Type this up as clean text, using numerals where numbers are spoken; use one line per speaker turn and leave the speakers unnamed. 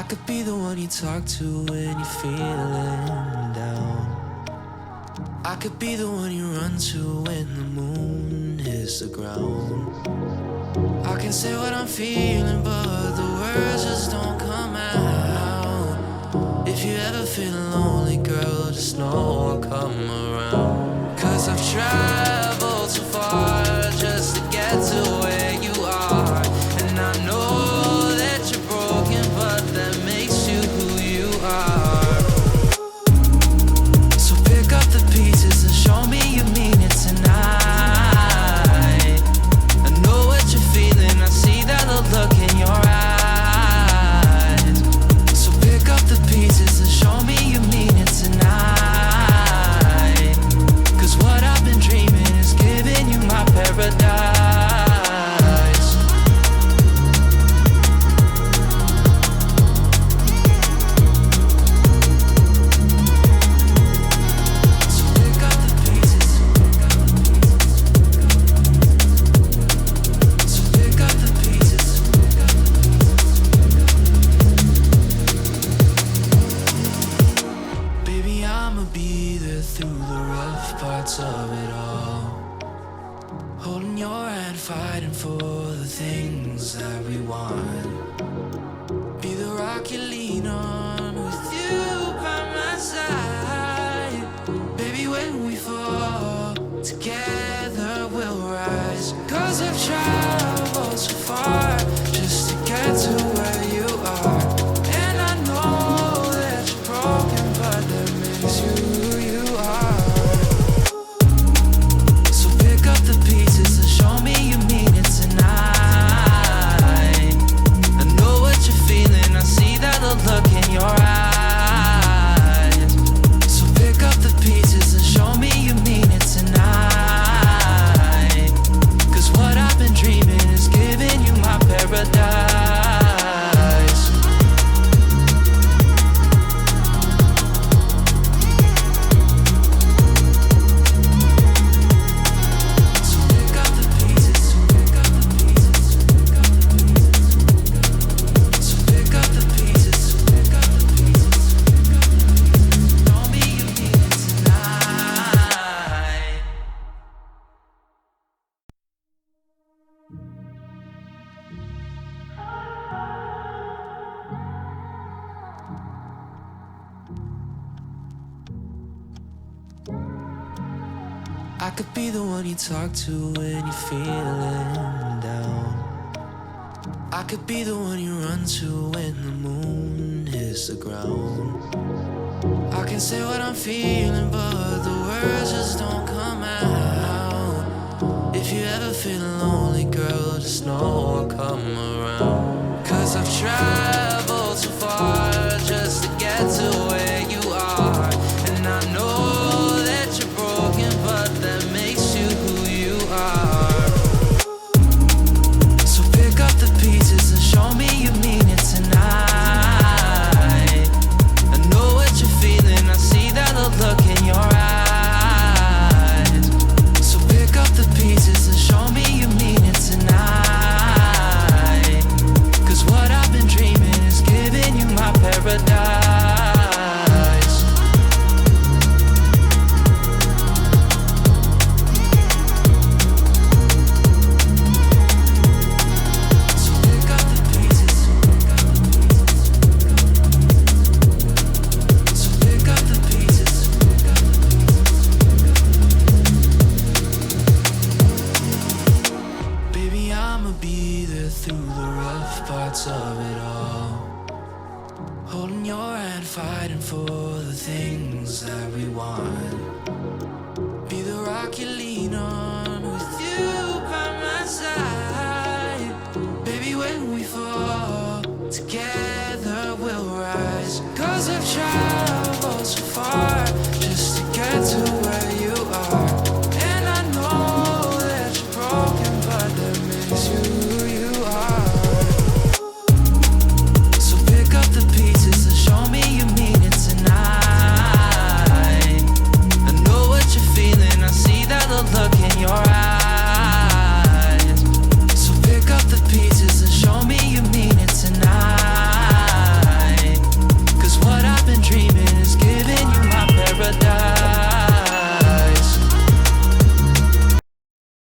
I could be the one you talk to when you're feeling down. I could be the one you run to when the moon hits the ground. I can say what I'm feeling, but the words just don't come out. If you ever feel lonely, girl, just know I'll come around. 'Cause I've traveled so far just to get to where you are. And I know that you're broken, but that makes you who you are. So pick up the pieces and show me you mean it tonight. I know what you're feeling, I see that look in your eyes. So pick up the pieces and show me you mean it tonight. 'Cause what I've been dreaming is giving you my paradise. Through the rough parts of it all, holding your hand, fighting for the things that we want. Be the rock you lean on, with you by my side. Baby, when we fall, together we'll rise. 'Cause I've traveled so far just to get to where you are. And I know that you're broken, but that makes you who you are. So pick up the pieces and show me you mean it tonight. I know what you're feeling, I see that look in your eyes. So pick up the pieces and show me you mean it tonight. 'Cause what I've been dreaming is giving you my paradise. I could be the one you talk to when you're feeling down. I could be the one you run to when the moon hits the ground. I can say what I'm feeling, but the words just don't come out. If you ever feel lonely, girl, just know I'll come around. 'Cause I've traveled so far just to get to where you are. And I know that you're broken, but that makes you who you are. So pick up the pieces and show me you mean it tonight. I know what you're feeling, I see that look in your eyes. So pick up the pieces and show me you mean it tonight. 'Cause what I've been dreaming is giving you my paradise. Through the rough parts of it all, holding your hand, fighting for the things that we want. Be the rock you lean on, with you by my side. Baby, when we fall together